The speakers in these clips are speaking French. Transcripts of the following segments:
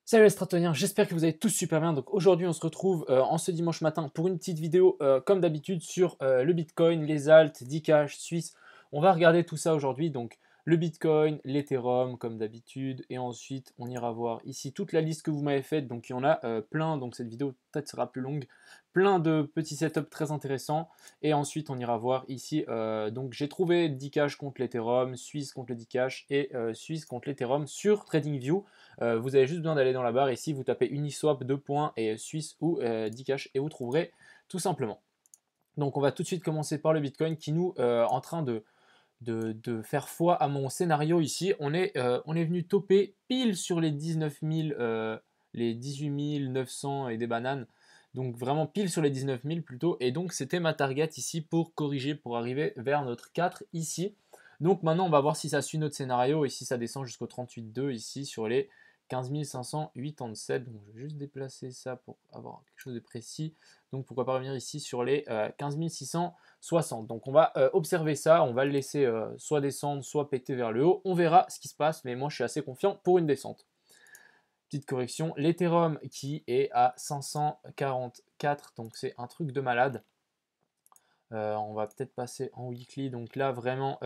Salut les Stratoniens, j'espère que vous allez tous super bien. Donc aujourd'hui on se retrouve en ce dimanche matin pour une petite vidéo comme d'habitude sur le Bitcoin, les alts, Dcash, Suisse. On va regarder tout ça aujourd'hui, donc le Bitcoin, l'Ethereum comme d'habitude, et ensuite on ira voir ici toute la liste que vous m'avez faite. Donc il y en a plein, donc cette vidéo peut-être sera plus longue, plein de petits setups très intéressants. Et ensuite on ira voir ici, donc j'ai trouvé Dcash contre l'Ethereum, Suisse contre le Dcash et Suisse contre l'Ethereum sur TradingView. Vous avez juste besoin d'aller dans la barre ici, vous tapez Uniswap 2 points et Suisse ou Dcash et vous trouverez tout simplement. Donc on va tout de suite commencer par le Bitcoin qui nous en train de faire foi à mon scénario ici. On est venu toper pile sur les 19 000, les 18 900 et des bananes. Donc vraiment pile sur les 19 000 plutôt. Et donc c'était ma target ici pour corriger, pour arriver vers notre 4 ici. Donc maintenant on va voir si ça suit notre scénario et si ça descend jusqu'au 38,2 ici sur les 15 587. Donc je vais juste déplacer ça pour avoir quelque chose de précis. Donc pourquoi pas revenir ici sur les 15 660. Donc on va observer ça, on va le laisser soit descendre, soit péter vers le haut. On verra ce qui se passe, mais moi je suis assez confiant pour une descente. Petite correction, l'Ethereum qui est à 544, donc c'est un truc de malade. On va peut-être passer en weekly. Donc là, vraiment,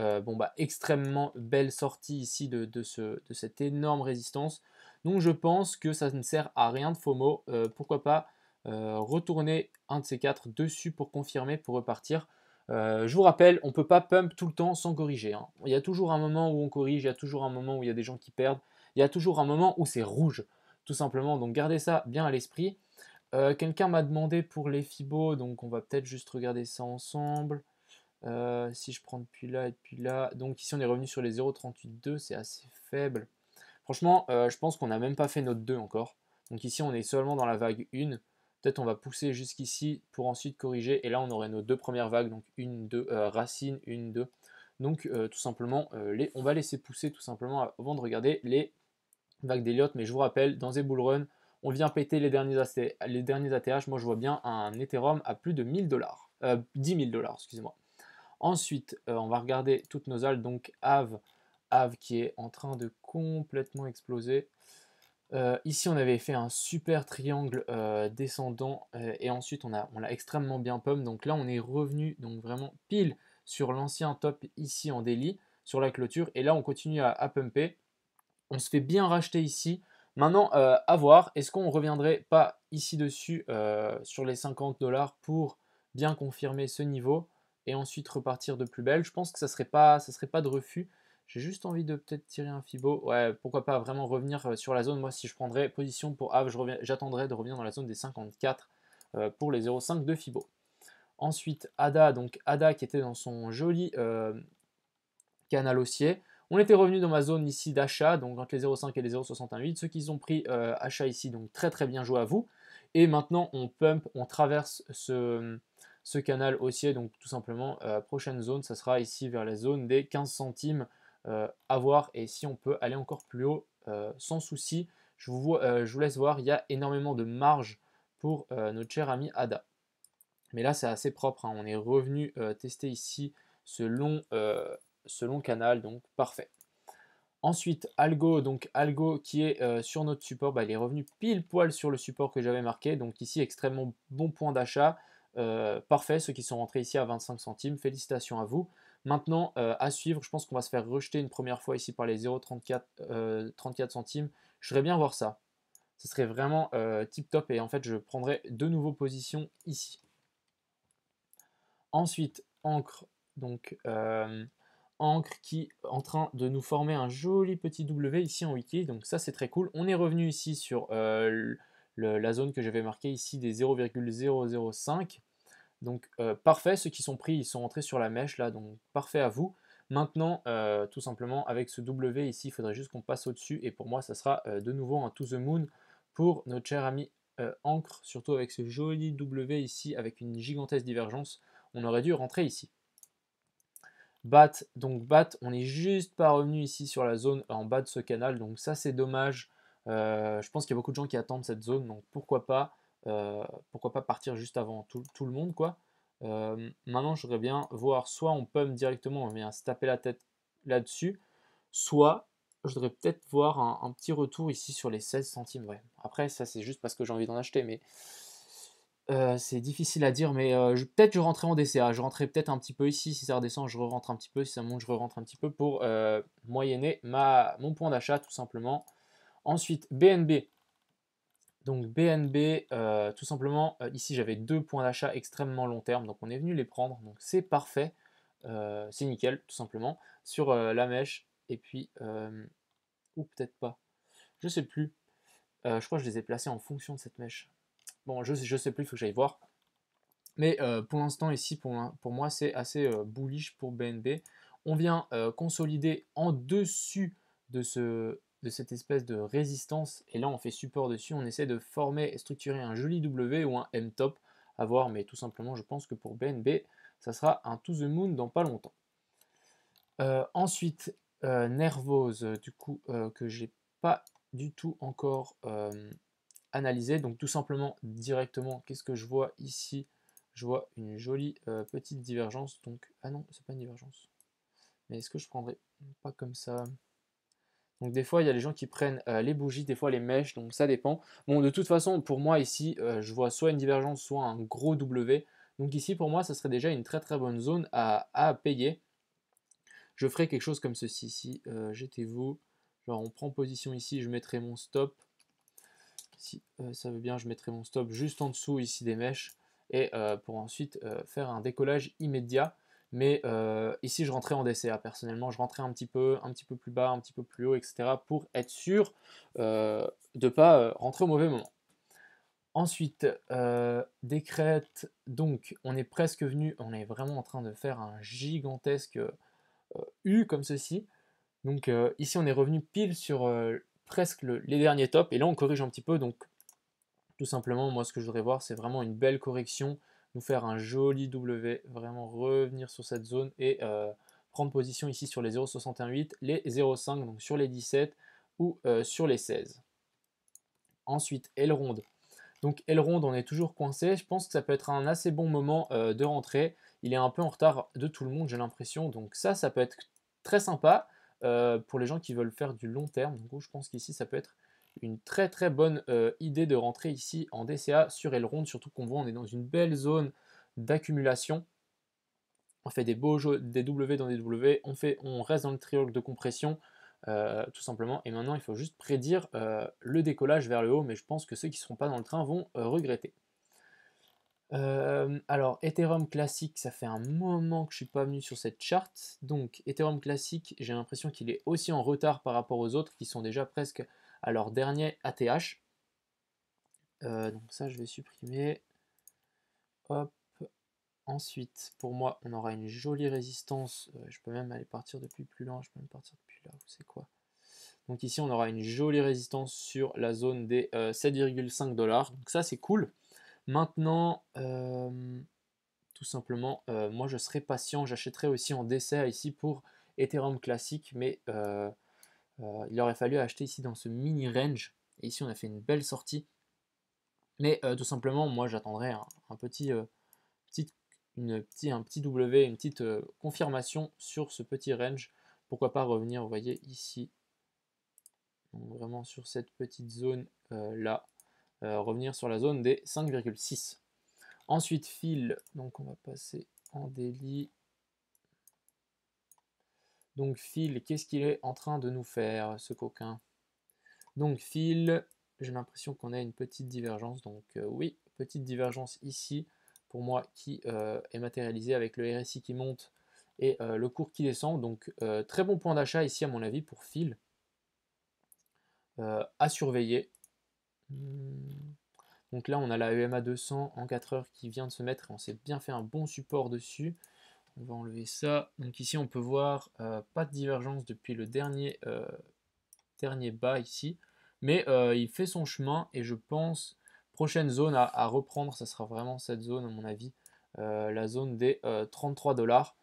extrêmement belle sortie ici de cette énorme résistance. Donc je pense que ça ne sert à rien de FOMO. Pourquoi pas retourner un de ces quatre dessus pour confirmer, pour repartir. Je vous rappelle, on ne peut pas pump tout le temps sans corriger, hein. Il y a toujours un moment où on corrige, il y a toujours un moment où il y a des gens qui perdent, il y a toujours un moment où c'est rouge, tout simplement. Donc gardez ça bien à l'esprit. Quelqu'un m'a demandé pour les Fibo, donc on va peut-être juste regarder ça ensemble. Si je prends depuis là et depuis là, donc ici on est revenu sur les 0,382, c'est assez faible. Franchement, je pense qu'on n'a même pas fait notre 2 encore. Donc ici on est seulement dans la vague 1. Peut-être on va pousser jusqu'ici pour ensuite corriger. Et là on aurait nos deux premières vagues, donc une, deux, racine, une, deux. Donc tout simplement, on va laisser pousser tout simplement avant de regarder les vague d'Elliott, mais je vous rappelle, dans les bull run, on vient péter les derniers ATH. Moi, je vois bien un Ethereum à plus de 1000 $, 10 000 $, excusez-moi. Ensuite, on va regarder toutes nos alts, donc Ave qui est en train de complètement exploser. Ici, on avait fait un super triangle descendant et ensuite on l'a extrêmement bien pump. Donc là, on est revenu donc vraiment pile sur l'ancien top ici en daily, sur la clôture. Et là, on continue à pumper. On se fait bien racheter ici. Maintenant, à voir, est-ce qu'on ne reviendrait pas ici dessus sur les 50 $ pour bien confirmer ce niveau et ensuite repartir de plus belle. Je pense que ça serait pas de refus. J'ai juste envie de peut-être tirer un Fibo. Ouais, pourquoi pas vraiment revenir sur la zone. Moi, si je prendrais position pour Ave, j'attendrais de revenir dans la zone des 54 pour les 0,5 de Fibo. Ensuite, Ada, donc Ada qui était dans son joli canal haussier. On était revenu dans ma zone ici d'achat, donc entre les 0,5 et les 0,68. Ceux qui ont pris achat ici, donc très très bien joué à vous. Et maintenant, on pump, on traverse ce canal haussier. Donc tout simplement, prochaine zone, ça sera ici vers la zone des 15 centimes à voir. Et si on peut aller encore plus haut, sans souci, je vous laisse voir, il y a énormément de marge pour notre cher ami Ada. Mais là, c'est assez propre, hein. On est revenu tester ici ce long canal, donc parfait. Ensuite, Algo, donc Algo qui est sur notre support, il est revenu pile poil sur le support que j'avais marqué. Donc ici, extrêmement bon point d'achat. Parfait, ceux qui sont rentrés ici à 25 centimes, félicitations à vous. Maintenant, à suivre, je pense qu'on va se faire rejeter une première fois ici par les 0,34 34 centimes. Je voudrais bien voir ça. Ce serait vraiment tip top et en fait, je prendrai de nouveau position ici. Ensuite, Encre, donc Encre qui est en train de nous former un joli petit W ici en wiki, donc ça c'est très cool. On est revenu ici sur la zone que j'avais marquée ici des 0,005. Donc parfait, ceux qui sont pris, ils sont rentrés sur la mèche là, donc parfait à vous. Maintenant, tout simplement, avec ce W ici, il faudrait juste qu'on passe au-dessus, et pour moi, ça sera de nouveau un to the moon pour notre cher ami Encre, surtout avec ce joli W ici, avec une gigantesque divergence. On aurait dû rentrer ici. BAT, donc BAT, on n'est juste pas revenu ici sur la zone en bas de ce canal, donc ça c'est dommage. Je pense qu'il y a beaucoup de gens qui attendent cette zone, donc pourquoi pas partir juste avant tout le monde, quoi. Maintenant, je voudrais bien voir, soit on pump directement, on vient se taper la tête là-dessus, soit je voudrais peut-être voir un petit retour ici sur les 16 centimes, ouais. Après, ça, c'est juste parce que j'ai envie d'en acheter, mais c'est difficile à dire, mais peut-être je rentrerai en DCA. Je rentrerai peut-être un petit peu ici. Si ça redescend, je re-rentre un petit peu. Si ça monte, je re-rentre un petit peu pour moyenner mon point d'achat, tout simplement. Ensuite, BNB. Donc BNB, tout simplement, ici j'avais deux points d'achat extrêmement long terme, donc on est venu les prendre, donc c'est parfait, c'est nickel, tout simplement, sur la mèche, et puis, ou peut-être pas, je sais plus, je crois que je les ai placés en fonction de cette mèche. Bon, je sais plus, il faut que j'aille voir. Mais pour l'instant, ici, pour moi, c'est assez bullish pour BNB. On vient consolider en dessus de cette espèce de résistance. Et là, on fait support dessus. On essaie de former et structurer un joli W ou un M-top à voir. Mais tout simplement, je pense que pour BNB, ça sera un to the moon dans pas longtemps. Ensuite, Nervose, du coup, que j'ai pas du tout encore analyser. Donc tout simplement, directement, qu'est-ce que je vois ici? Je vois une jolie petite divergence. Donc, ah non, c'est pas une divergence. Mais est-ce que je prendrais pas comme ça? Donc des fois, il y a les gens qui prennent les bougies, des fois les mèches, donc ça dépend. Bon, de toute façon, pour moi ici, je vois soit une divergence, soit un gros W. Donc ici, pour moi, ça serait déjà une très très bonne zone à payer. Je ferai quelque chose comme ceci ici. Jetez-vous. Genre, on prend position ici, je mettrai mon stop. Si ça veut bien, je mettrai mon stop juste en dessous ici des mèches et pour ensuite faire un décollage immédiat. Mais ici, je rentrais en DCA. Personnellement, je rentrais un petit peu plus bas, un petit peu plus haut, etc. pour être sûr de ne pas rentrer au mauvais moment. Ensuite, décrète. Donc, on est presque venu, on est vraiment en train de faire un gigantesque U comme ceci. Donc ici, on est revenu pile sur presque les derniers tops. Et là, on corrige un petit peu. Donc, tout simplement, moi, ce que je voudrais voir, c'est vraiment une belle correction, nous faire un joli W, vraiment revenir sur cette zone et prendre position ici sur les 0,68, les 0,5, donc sur les 17 ou sur les 16. Ensuite, Elrond. Donc Elrond, on est toujours coincé. Je pense que ça peut être un assez bon moment de rentrer. Il est un peu en retard de tout le monde, j'ai l'impression. Donc ça peut être très sympa pour les gens qui veulent faire du long terme. Donc je pense qu'ici, ça peut être une très très bonne idée de rentrer ici en DCA sur Elrond. Surtout qu'on voit, on est dans une belle zone d'accumulation. On fait des des W dans des W. On reste dans le triangle de compression. Tout simplement. Et maintenant, il faut juste prédire le décollage vers le haut, mais je pense que ceux qui ne seront pas dans le train vont regretter. Alors, Ethereum classique, ça fait un moment que je ne suis pas venu sur cette charte. Donc, Ethereum classique, j'ai l'impression qu'il est aussi en retard par rapport aux autres qui sont déjà presque à leur dernier ATH. Donc ça, je vais supprimer. Hop. Ensuite, pour moi, on aura une jolie résistance. Je peux même aller partir depuis plus loin. Je peux même partir depuis là. C'est quoi? Donc ici, on aura une jolie résistance sur la zone des 7,5 $. Donc ça, c'est cool. Maintenant, tout simplement, moi, je serai patient. J'achèterai aussi en DCA ici pour Ethereum classique, mais il aurait fallu acheter ici dans ce mini range. Et ici, on a fait une belle sortie. Mais tout simplement, moi, j'attendrai un petit W, une petite confirmation sur ce petit range. Pourquoi pas revenir, vous voyez, ici. Donc vraiment sur cette petite zone là. Revenir sur la zone des 5,6. Ensuite, fil. Donc on va passer en daily. Donc fil, qu'est-ce qu'il est en train de nous faire, ce coquin? Donc fil, j'ai l'impression qu'on a une petite divergence. Donc oui, petite divergence ici, pour moi, qui est matérialisée avec le RSI qui monte et le cours qui descend. Donc très bon point d'achat ici, à mon avis, pour fil. À surveiller. Donc là, on a la EMA 200 en 4 heures qui vient de se mettre. On s'est bien fait un bon support dessus. On va enlever ça. Donc ici, on peut voir pas de divergence depuis le dernier bas ici. Mais il fait son chemin et je pense prochaine zone à reprendre, ça sera vraiment cette zone à mon avis, la zone des 33 $.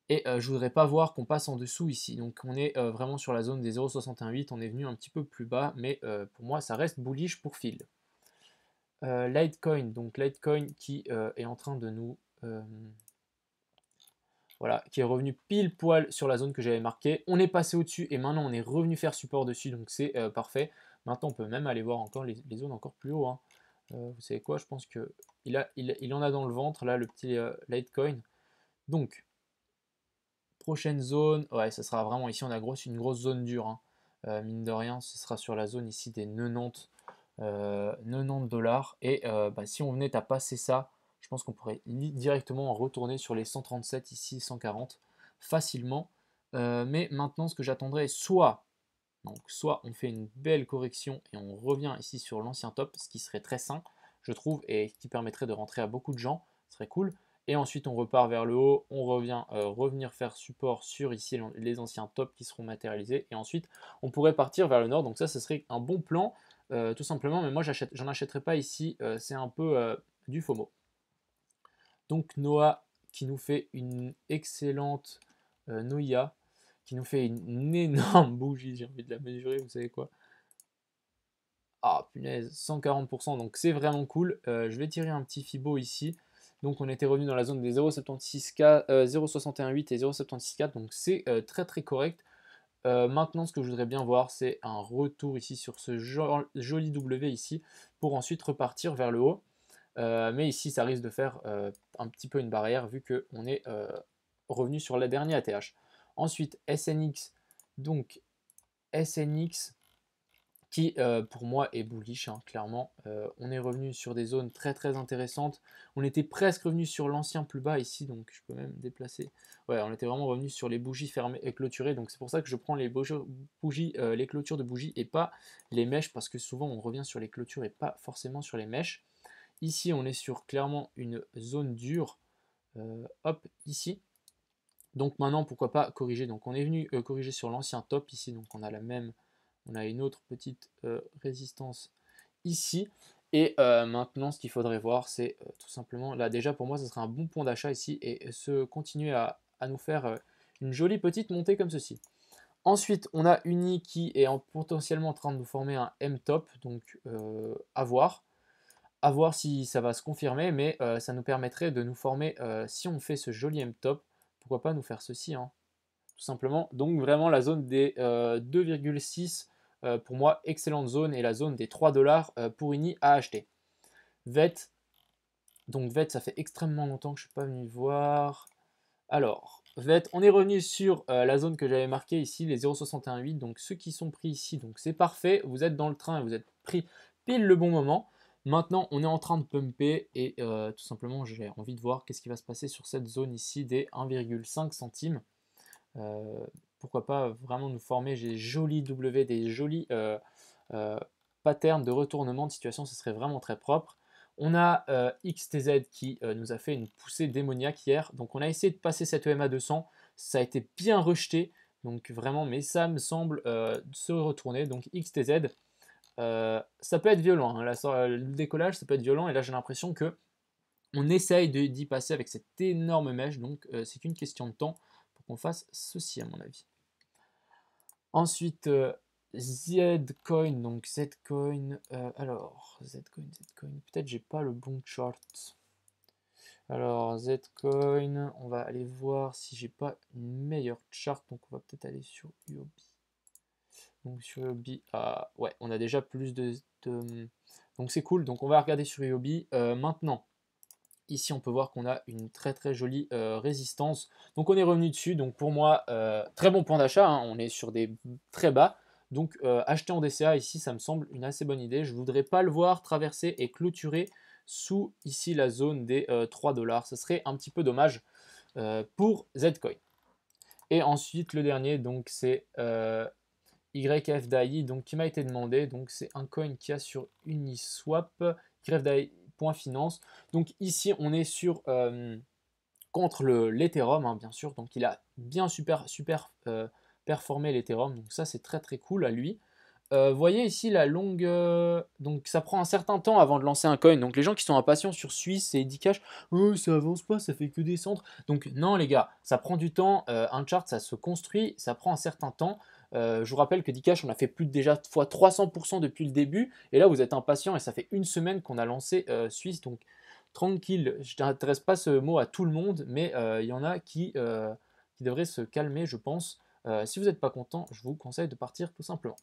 Et je voudrais pas voir qu'on passe en dessous ici. Donc on est vraiment sur la zone des 0,68. On est venu un petit peu plus bas, mais pour moi ça reste bullish pour fil. Litecoin, donc Litecoin qui est en train de nous voilà, qui est revenu pile poil sur la zone que j'avais marquée. On est passé au-dessus et maintenant on est revenu faire support dessus, donc c'est parfait. Maintenant on peut même aller voir encore les zones encore plus haut, hein. Vous savez quoi, je pense que il en a dans le ventre, là, le petit Litecoin. Donc, prochaine zone, ouais, ça sera vraiment ici, on a une grosse zone dure, hein. Mine de rien, ce sera sur la zone ici des 90, 90 dollars. Et bah, si on venait à passer ça, je pense qu'on pourrait directement retourner sur les 137 ici, 140 facilement. Mais maintenant, ce que j'attendrais, soit on fait une belle correction et on revient ici sur l'ancien top, ce qui serait très sain, je trouve, et qui permettrait de rentrer à beaucoup de gens, ce serait cool. Et ensuite, on repart vers le haut, on revient revenir faire support sur ici les anciens tops qui seront matérialisés. Et ensuite, on pourrait partir vers le nord. Donc ça, ce serait un bon plan, tout simplement. Mais moi, j'en achèterai pas ici. C'est un peu du FOMO. Donc Noah qui nous fait une excellente Noia, qui nous fait une énorme bougie. J'ai envie de la mesurer, vous savez quoi? Ah punaise, 140%, donc c'est vraiment cool. Je vais tirer un petit Fibo ici. Donc on était revenu dans la zone des 0,76K, 0,618 et 0,764, donc c'est très très correct. Maintenant, ce que je voudrais bien voir, c'est un retour ici sur ce joli W ici, pour ensuite repartir vers le haut. Mais ici, ça risque de faire un petit peu une barrière, vu qu'on est revenu sur la dernière ATH. Ensuite, SNX, donc SNX, qui pour moi est bullish, hein, clairement. On est revenu sur des zones très très intéressantes. On était presque revenu sur l'ancien plus bas ici, donc je peux même déplacer. Ouais, on était vraiment revenu sur les bougies fermées et clôturées, donc c'est pour ça que je prends les bougies, les clôtures de bougies et pas les mèches, parce que souvent on revient sur les clôtures et pas forcément sur les mèches. Ici, on est sur clairement une zone dure. Hop, ici. Donc maintenant, pourquoi pas corriger. Donc on est venu corriger sur l'ancien top ici, donc on a la même. On a une autre petite résistance ici. Et maintenant, ce qu'il faudrait voir, c'est tout simplement, là déjà pour moi, ce serait un bon point d'achat ici et continuer à nous faire une jolie petite montée comme ceci. Ensuite, on a Uni qui est potentiellement en train de nous former un M-top, donc à voir. À voir si ça va se confirmer, mais ça nous permettrait de nous former, si on fait ce joli M-top, pourquoi pas nous faire ceci, hein, tout simplement. Donc vraiment la zone des 2,6, pour moi, excellente zone, et la zone des 3 dollars pour Ini à acheter. VET, donc VET, ça fait extrêmement longtemps que je ne suis pas venu voir. Alors, VET, on est revenu sur la zone que j'avais marquée ici, les 0,618, donc ceux qui sont pris ici, donc c'est parfait, vous êtes dans le train et vous êtes pris pile le bon moment. Maintenant, on est en train de pumper et tout simplement, j'ai envie de voir qu'est-ce qui va se passer sur cette zone ici des 1,5 centimes. Pourquoi pas vraiment nous former des jolis W, des jolis patterns de retournement de situation, ce serait vraiment très propre. On a XTZ qui nous a fait une poussée démoniaque hier, donc on a essayé de passer cette EMA 200, ça a été bien rejeté, donc vraiment, mais ça me semble se retourner. Donc XTZ, ça peut être violent, hein. Le décollage ça peut être violent, et là j'ai l'impression que on essaye d'y passer avec cette énorme mèche, donc c'est qu'une question de temps pour qu'on fasse ceci à mon avis. Ensuite, Zcoin, donc Zcoin, alors Zcoin, peut-être j'ai pas le bon chart. Alors Zcoin, on va aller voir si j'ai pas une meilleure chart, donc on va peut-être aller sur UOB. Donc sur UOB, ouais, on a déjà plus de donc c'est cool, donc on va regarder sur UOB. Maintenant, ici, on peut voir qu'on a une très très jolie résistance. Donc on est revenu dessus. Donc pour moi, très bon point d'achat, hein. On est sur des très bas. Donc acheter en DCA ici, ça me semble une assez bonne idée. Je ne voudrais pas le voir traverser et clôturer sous ici la zone des 3 dollars. Ce serait un petit peu dommage pour Zcoin. Et ensuite, le dernier, donc c'est YFDAI, donc qui m'a été demandé. Donc c'est un coin qui a sur Uniswap, YFDAI.finance. Donc ici, on est sur contre l'Ethereum, hein, bien sûr. Donc il a bien super performé l'Ethereum. Donc ça, c'est très très cool à lui. Vous voyez ici la longue. Donc ça prend un certain temps avant de lancer un coin. Donc les gens qui sont impatients sur Suisse et Dcash, oh, ça avance pas, ça fait que descendre. Donc non les gars, ça prend du temps. Un chart, ça se construit, ça prend un certain temps. Je vous rappelle que Dcash, on a fait plus de déjà fois 300% depuis le début. Et là, vous êtes impatient et ça fait une semaine qu'on a lancé Suisse. Donc tranquille. Je n'adresse pas ce mot à tout le monde, mais il y en a qui devraient se calmer, je pense. Si vous n'êtes pas content, je vous conseille de partir tout simplement.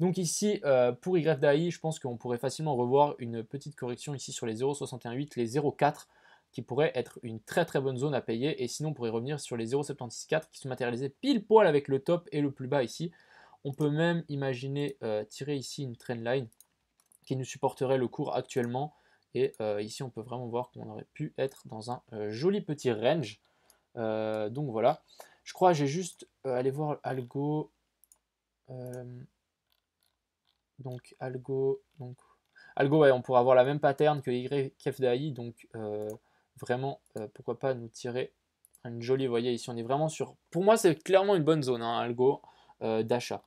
Donc ici, pour YDAI, je pense qu'on pourrait facilement revoir une petite correction ici sur les 0,618, les 0,4 qui pourrait être une très très bonne zone à payer. Et sinon, on pourrait revenir sur les 0,764 qui sont matérialisés pile poil avec le top et le plus bas ici. On peut même imaginer tirer ici une trendline qui nous supporterait le cours actuellement. Et ici, on peut vraiment voir qu'on aurait pu être dans un joli petit range. Donc voilà. Je crois que j'ai juste aller voir Algo. Donc Algo. Algo, ouais, on pourra avoir la même pattern que YFDAI. Donc vraiment, pourquoi pas nous tirer une jolie, vous voyez, ici on est vraiment sur, pour moi c'est clairement une bonne zone, hein, Algo, d'achat.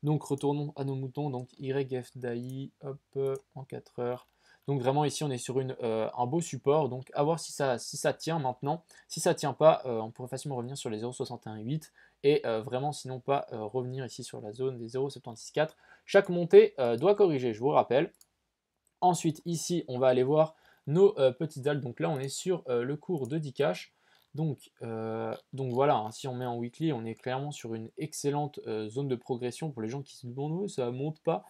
Donc retournons à nos moutons, donc YFDAI, hop, en 4 heures. Donc vraiment ici on est sur un beau support, donc à voir si ça tient maintenant. Si ça tient pas, on pourrait facilement revenir sur les 0,618 et vraiment sinon pas revenir ici sur la zone des 0,764. Chaque montée doit corriger, je vous rappelle. Ensuite ici on va aller voir nos petites dalles. Donc là on est sur le cours de 10 cash. Donc voilà, hein, si on met en weekly, on est clairement sur une excellente zone de progression pour les gens qui se demandent oui, ça monte pas.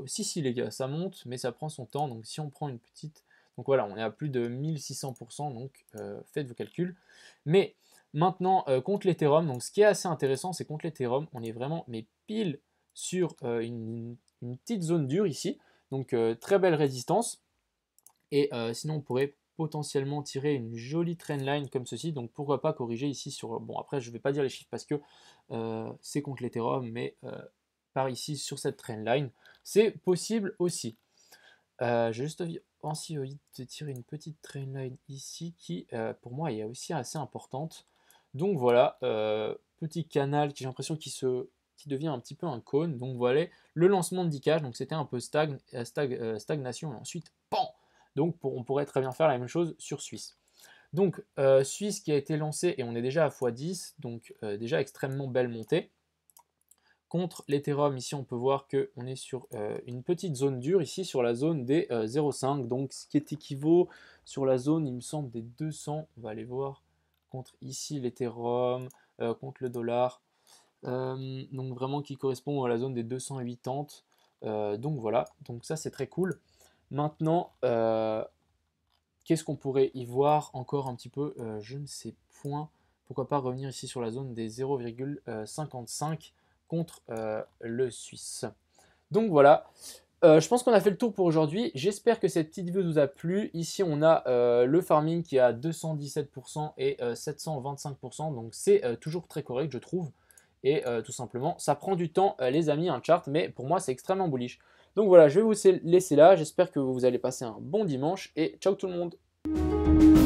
Si les gars, ça monte, mais ça prend son temps. Donc si on prend une petite, donc voilà, on est à plus de 1600%, donc faites vos calculs. Mais maintenant contre l'Ethereum, donc ce qui est assez intéressant, c'est contre l'Ethereum, on est vraiment mais pile sur une petite zone dure ici. Donc très belle résistance. Et sinon on pourrait potentiellement tirer une jolie trendline comme ceci. Donc pourquoi pas corriger ici sur... Bon après je ne vais pas dire les chiffres parce que c'est contre l'Ethereum, mais par ici sur cette trendline, c'est possible aussi. J'ai juste aussi envie de tirer une petite trendline ici qui pour moi est aussi assez importante. Donc voilà, petit canal qui j'ai l'impression qui devient un petit peu un cône. Donc voilà, le lancement de 10 cash, donc c'était un peu stagnation et ensuite, PAN. Donc on pourrait très bien faire la même chose sur Suisse. Donc Suisse qui a été lancé et on est déjà à x10, donc déjà extrêmement belle montée. Contre l'Ethereum, ici on peut voir qu'on est sur une petite zone dure, ici sur la zone des 0,5, donc ce qui est équivaut sur la zone, il me semble, des 200. On va aller voir contre ici l'Ethereum, contre le dollar, donc vraiment qui correspond à la zone des 280. Donc voilà, donc ça c'est très cool. Maintenant, qu'est-ce qu'on pourrait y voir encore un petit peu, je ne sais point. Pourquoi pas revenir ici sur la zone des 0,55 contre le Suisse. Donc voilà, je pense qu'on a fait le tour pour aujourd'hui. J'espère que cette petite vidéo vous a plu. Ici, on a le farming qui est à 217% et 725%. Donc c'est toujours très correct, je trouve. Et tout simplement, ça prend du temps, les amis, un chart. Mais pour moi, c'est extrêmement bullish. Donc voilà, je vais vous laisser là. J'espère que vous allez passer un bon dimanche. Et ciao tout le monde.